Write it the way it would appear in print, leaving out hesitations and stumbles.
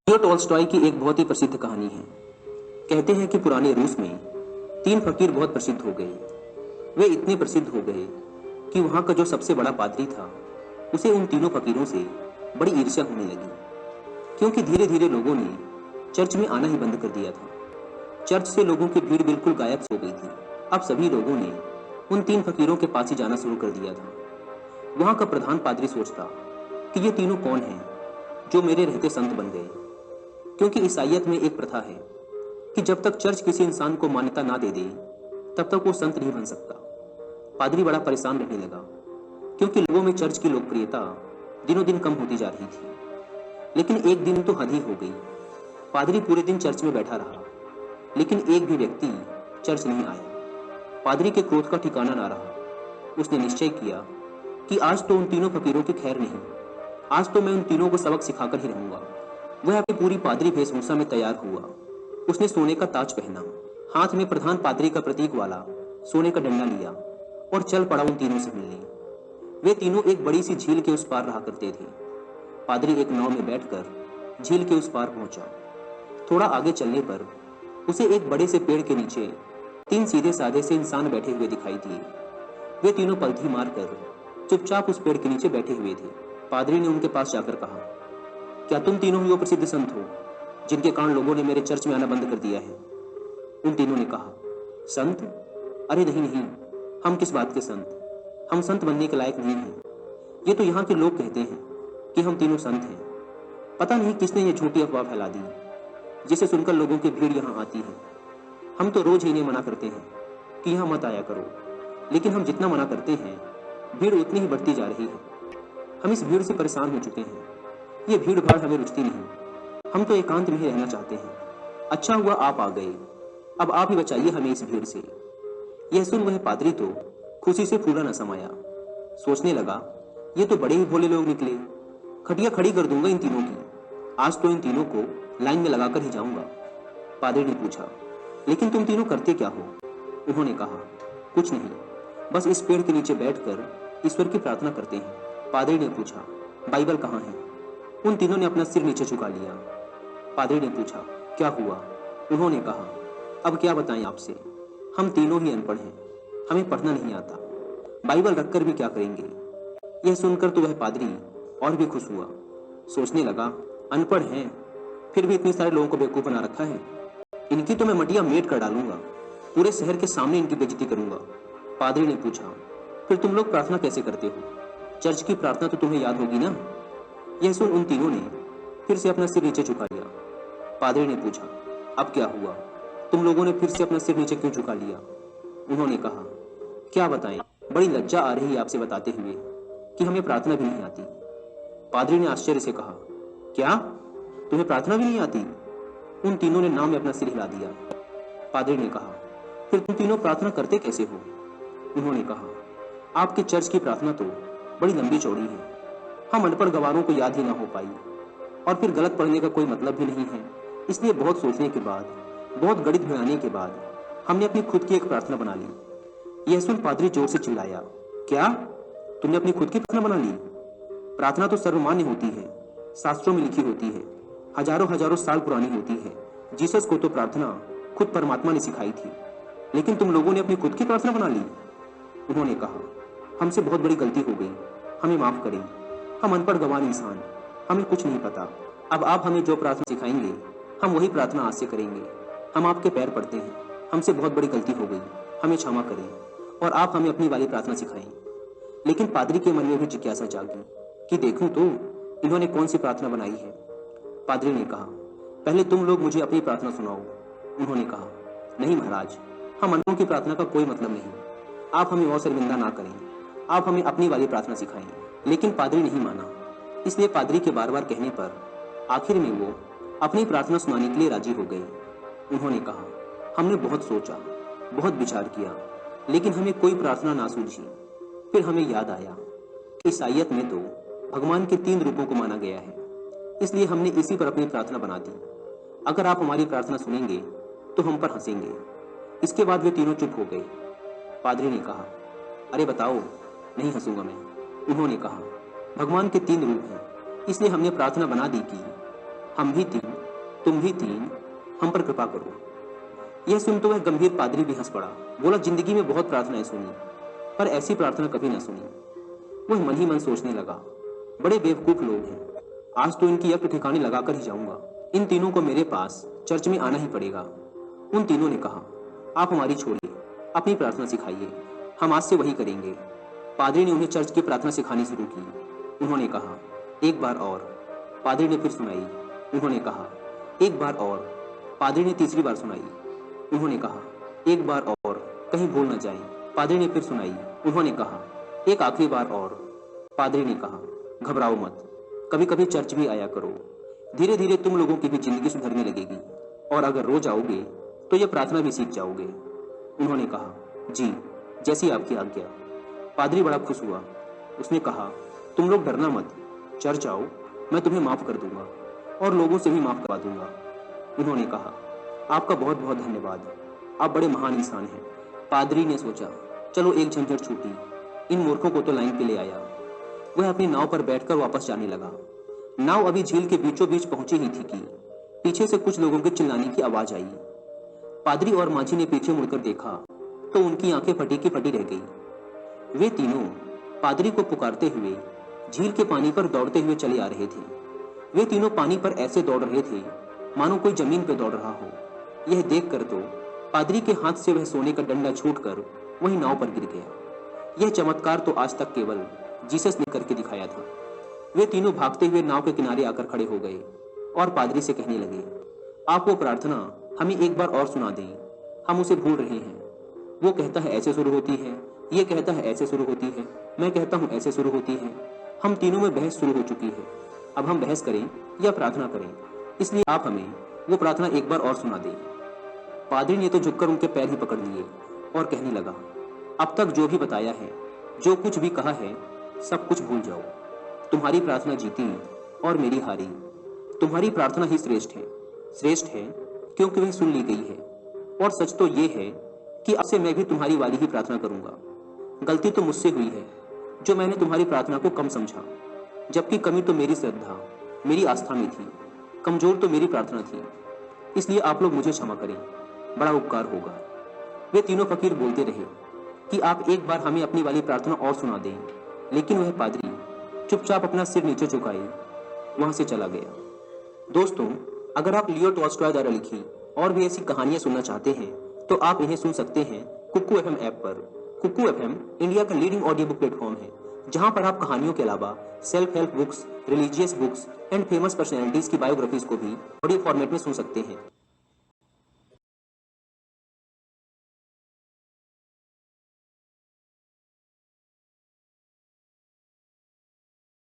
Leo Tolstoy की एक बहुत ही प्रसिद्ध कहानी है। कहते हैं कि पुराने रूस में 3 फकीर बहुत प्रसिद्ध हो गए। वे इतने प्रसिद्ध हो गए कि वहां का जो सबसे बड़ा पादरी था उसे उन तीनों फकीरों से बड़ी ईर्ष्या होने लगी, क्योंकि धीरे धीरे लोगों ने चर्च में आना ही बंद कर दिया था। चर्च से लोगों की भीड़ बिल्कुल गायब हो गई थी। अब सभी लोगों ने उन 3 फकीरों के पास ही जाना शुरू कर दिया था। वहां का प्रधान पादरी सोचता कि ये तीनों कौन हैं जो मेरे रहते संत बन गए, क्योंकि ईसाइयत में एक प्रथा है कि जब तक चर्च किसी इंसान को मान्यता ना दे दे तब तक वो संत नहीं बन सकता। पादरी बड़ा परेशान रहने लगा, क्योंकि लोगों में चर्च की लोकप्रियता दिनों दिन कम होती जा रही थी। लेकिन एक दिन तो हद ही हो गई। पादरी पूरे दिन चर्च में बैठा रहा, लेकिन एक भी व्यक्ति चर्च नहीं आया। पादरी के क्रोध का ठिकाना ना रहा। उसने निश्चय किया कि आज तो उन तीनों फकीरों की खैर नहीं, आज तो मैं उन तीनों को सबक सिखाकर ही रहूंगा। वह अपनी पूरी पादरी वेशभूषा में तैयार हुआ। उसने सोने का ताज पहना, हाथ में प्रधान पादरी का प्रतीक वाला सोने का डंडा लिया और चल पड़ा उन तीनों से मिलने। वे तीनों एक बड़ी सी झील के उस पार रहा करते थे। पादरी एक नाव में बैठकर झील के उस पार पहुंचा। थोड़ा आगे चलने पर उसे एक बड़े से पेड़ के नीचे 3 सीधे साधे से इंसान बैठे हुए दिखाई दिए। वे तीनों पलथी मारकर चुपचाप उस पेड़ के नीचे बैठे हुए थे। पादरी ने उनके पास जाकर कहा, क्या तुम तीनों ही वो प्रसिद्ध संत हो जिनके कारण लोगों ने मेरे चर्च में आना बंद कर दिया है? उन तीनों ने कहा, संत? अरे नहीं नहीं, हम किस बात के संत? हम संत बनने के लायक नहीं हैं। ये तो यहाँ के लोग कहते हैं कि हम तीनों संत हैं। पता नहीं किसने ये झूठी अफवाह फैला दी, जिसे सुनकर लोगों की भीड़ यहाँ आती है। हम तो रोज ही इन्हें मना करते हैं कि यहाँ मत आया करो, लेकिन हम जितना मना करते हैं भीड़ उतनी ही बढ़ती जा रही है। हम इस भीड़ से परेशान हो चुके हैं। ये भीड़ भाड़ हमें रुचती नहीं। हम तो एकांत में ही रहना चाहते हैं। अच्छा हुआ आप आ गए। अब आप ही बचाइए हमें इस भीड़ से। यह सुन वह पादरी तो खुशी से फूला न समाया। सोचने लगा, ये तो बड़े ही भोले लोग निकले। खटिया खड़ी कर दूंगा इन तीनों की। आज तो इन तीनों को लाइन में लगाकर ही जाऊंगा। पादरी ने पूछा, लेकिन तुम तीनों करते क्या हो? उन्होंने कहा, कुछ नहीं, बस इस पेड़ के नीचे बैठकर ईश्वर की प्रार्थना करते हैं। पादरी ने पूछा, बाइबल कहाँ है? उन तीनों ने अपना सिर नीचे झुका लिया। पादरी ने पूछा, क्या हुआ? उन्होंने कहा, अब क्या बताएं आपसे, हम तीनों ही अनपढ़ हैं, हमें पढ़ना नहीं आता। बाइबल रखकर भी क्या करेंगे? यह सुनकर तो वह पादरी और भी खुश हुआ। सोचने लगा, अनपढ़ हैं फिर भी इतने सारे लोगों को बेवकूफ बना रखा है। इनकी तो मैं मटिया मेट कर डालूंगा, पूरे शहर के सामने इनकी बेइज्जती करूंगा। पादरी ने पूछा, फिर तुम लोग प्रार्थना कैसे करते हो? चर्च की प्रार्थना तो तुम्हें याद होगी ना? यह सुन उन तीनों ने फिर से अपना सिर नीचे झुका लिया। पादरी ने पूछा, अब क्या हुआ? तुम लोगों ने फिर से अपना सिर नीचे क्यों झुका लिया? उन्होंने कहा, क्या बताएं, बड़ी लज्जा आ रही है आपसे बताते हुए कि हमें प्रार्थना भी नहीं आती। पादरी ने आश्चर्य से कहा, क्या तुम्हें प्रार्थना भी नहीं आती? उन तीनों ने नाम में अपना सिर हिला दिया। पादरी ने कहा, फिर तुम तीनों प्रार्थना करते कैसे हो? उन्होंने कहा, आपके चर्च की प्रार्थना तो बड़ी लंबी चौड़ी है, हम अनपढ़ गवारों को याद ही ना हो पाई, और फिर गलत पढ़ने का कोई मतलब भी नहीं है। इसलिए बहुत सोचने के बाद, बहुत गणित भिड़ाने के बाद हमने अपनी खुद की एक प्रार्थना बना ली। यह सुन पादरी जोर से चिल्लाया, क्या तुमने अपनी खुद की प्रार्थना बना ली? प्रार्थना तो सर्वमान्य होती है, शास्त्रों में लिखी होती है, हजारों हजारों साल पुरानी होती है। जीसस को तो प्रार्थना खुद परमात्मा ने सिखाई थी, लेकिन तुम लोगों ने अपनी खुद की प्रार्थना बना ली। उन्होंने कहा, हमसे बहुत बड़ी गलती हो गई, हमें माफ करें। हम अनपढ़ गंवार इंसान, हमें कुछ नहीं पता। अब आप हमें जो प्रार्थना सिखाएंगे हम वही प्रार्थना आज से करेंगे। हम आपके पैर पड़ते हैं, हमसे बहुत बड़ी गलती हो गई, हमें क्षमा करें और आप हमें अपनी वाली प्रार्थना सिखाएं। लेकिन पादरी के मन में भी जिज्ञासा जागी कि देखूं तो इन्होंने कौन सी प्रार्थना बनाई है। पादरी ने कहा, पहले तुम लोग मुझे अपनी प्रार्थना सुनाओ। उन्होंने कहा, नहीं महाराज, हम अनपढ़ों की प्रार्थना का कोई मतलब नहीं, आप हमें और शर्मिंदा ना करें, आप हमें अपनी वाली प्रार्थना सिखाएं। लेकिन पादरी नहीं माना, इसलिए पादरी के बार बार कहने पर आखिर में वो अपनी प्रार्थना सुनाने के लिए राजी हो गए। उन्होंने कहा, हमने बहुत सोचा, बहुत विचार किया, लेकिन हमें कोई प्रार्थना ना सूझी। फिर हमें याद आया कि ईसाइयत में तो भगवान के 3 रूपों को माना गया है, इसलिए हमने इसी पर अपनी प्रार्थना बना दी। अगर आप हमारी प्रार्थना सुनेंगे तो हम पर हंसेंगे। इसके बाद वे तीनों चुप हो गए। पादरी ने कहा, अरे बताओ, नहीं हंसूंगा मैं। उन्होंने कहा, भगवान के 3 रूप हैं, इसलिए हमने प्रार्थना बना दी कि हम भी 3 तुम भी तीन, हम पर कृपा करो। यह सुन तो वह गंभीर पादरी भी हंस पड़ा। बोला, जिंदगी में बहुत प्रार्थनाएं सुनी, पर ऐसी प्रार्थना कभी ना सुनी। वह मन ही मन सोचने लगा, बड़े बेवकूफ लोग हैं, आज तो इनकी यज्ञ ठिकाने लगाकर ही जाऊंगा। इन तीनों को मेरे पास चर्च में आना ही पड़ेगा। उन तीनों ने कहा, आप हमारी छोड़िए, अपनी प्रार्थना सिखाइए, हम आज से वही करेंगे। पादरी ने उन्हें चर्च की प्रार्थना सिखानी शुरू की। उन्होंने कहा, एक बार और। पादरी ने फिर सुनाई। उन्होंने कहा, एक बार और। पादरी ने तीसरी बार सुनाई। उन्होंने कहा, एक बार और, कहीं भूल न जाए। पादरी ने फिर सुनाई। उन्होंने कहा, एक आखिरी बार और। पादरी ने कहा, घबराओ मत, कभी कभी चर्च भी आया करो, धीरे धीरे तुम लोगों की भी जिंदगी सुधरने लगेगी, और अगर रोज आओगे तो यह प्रार्थना भी सीख जाओगे। उन्होंने कहा, जी, जैसी आपकी आज्ञा। पादरी बड़ा खुश हुआ। उसने कहा, तुम लोग डरना मत, चर्च आओ, मैं तुम्हें माफ कर दूंगा और लोगों से भी माफ करवा दूंगा। उन्होंने कहा, आपका बहुत बहुत धन्यवाद, आप बड़े महान इंसान हैं। पादरी ने सोचा, चलो एक झंझट छूटी, इन मूर्खों को तो लाइन पे ले आया। वह अपनी नाव पर बैठकर वापस जाने लगा। नाव अभी झील के बीचों बीच पहुंची ही थी कि पीछे से कुछ लोगों के चिल्लाने की आवाज आई। पादरी और माझी ने पीछे मुड़कर देखा तो उनकी आंखें फटी की फटी रह गई। वे तीनों पादरी को पुकारते हुए झील के पानी पर दौड़ते हुए चले आ रहे थे। वे तीनों पानी पर ऐसे दौड़ रहे थे मानो कोई जमीन पर दौड़ रहा हो। यह देखकर तो पादरी के हाथ से वह सोने का डंडा छूटकर वही नाव पर गिर गया। यह चमत्कार तो आज तक केवल जीसस ने करके दिखाया था। वे तीनों भागते हुए नाव के किनारे आकर खड़े हो गए और पादरी से कहने लगे, आप वो प्रार्थना हमें एक बार और सुना दें, हम उसे भूल रहे हैं। वो कहता है ऐसे शुरू होती है, ये कहता है ऐसे शुरू होती है, मैं कहता हूँ ऐसे शुरू होती है। हम तीनों में बहस शुरू हो चुकी है। अब हम बहस करें या प्रार्थना करें, इसलिए आप हमें वो प्रार्थना एक बार और सुना दें। पादरी ने तो झुककर उनके पैर ही पकड़ लिए और कहने लगा, अब तक जो भी बताया है, जो कुछ भी कहा है, सब कुछ भूल जाओ। तुम्हारी प्रार्थना जीती और मेरी हारी। तुम्हारी प्रार्थना ही श्रेष्ठ है क्योंकि वह सुन ली गई है। और सच तो ये है कि अब से मैं भी तुम्हारी वाली ही प्रार्थना करूंगा। गलती तो मुझसे हुई है जो मैंने तुम्हारी प्रार्थना को कम समझा, जबकि कमी तो मेरी श्रद्धा, मेरी आस्था में थी, कमजोर तो मेरी प्रार्थना थी। इसलिए आप लोग मुझे क्षमा करें, बड़ा उपकार होगा। वे तीनों फकीर बोलते रहे कि आप एक बार हमें अपनी वाली प्रार्थना और सुना दें, लेकिन वह पादरी चुपचाप अपना सिर नीचे झुकाए वहां से चला गया। दोस्तों, अगर आप लियो टॉल्स्टॉय द्वारा लिखी और भी ऐसी कहानियां सुनना चाहते हैं तो आप इन्हें सुन सकते हैं कुकू एफएम ऐप पर। कुकू एफएम इंडिया का लीडिंग ऑडियो बुक प्लेटफॉर्म है, जहां पर आप कहानियों के अलावा self help books, religious books and famous personalities की बायोग्राफीज को भी ऑडियो फॉर्मेट में सुन सकते हैं।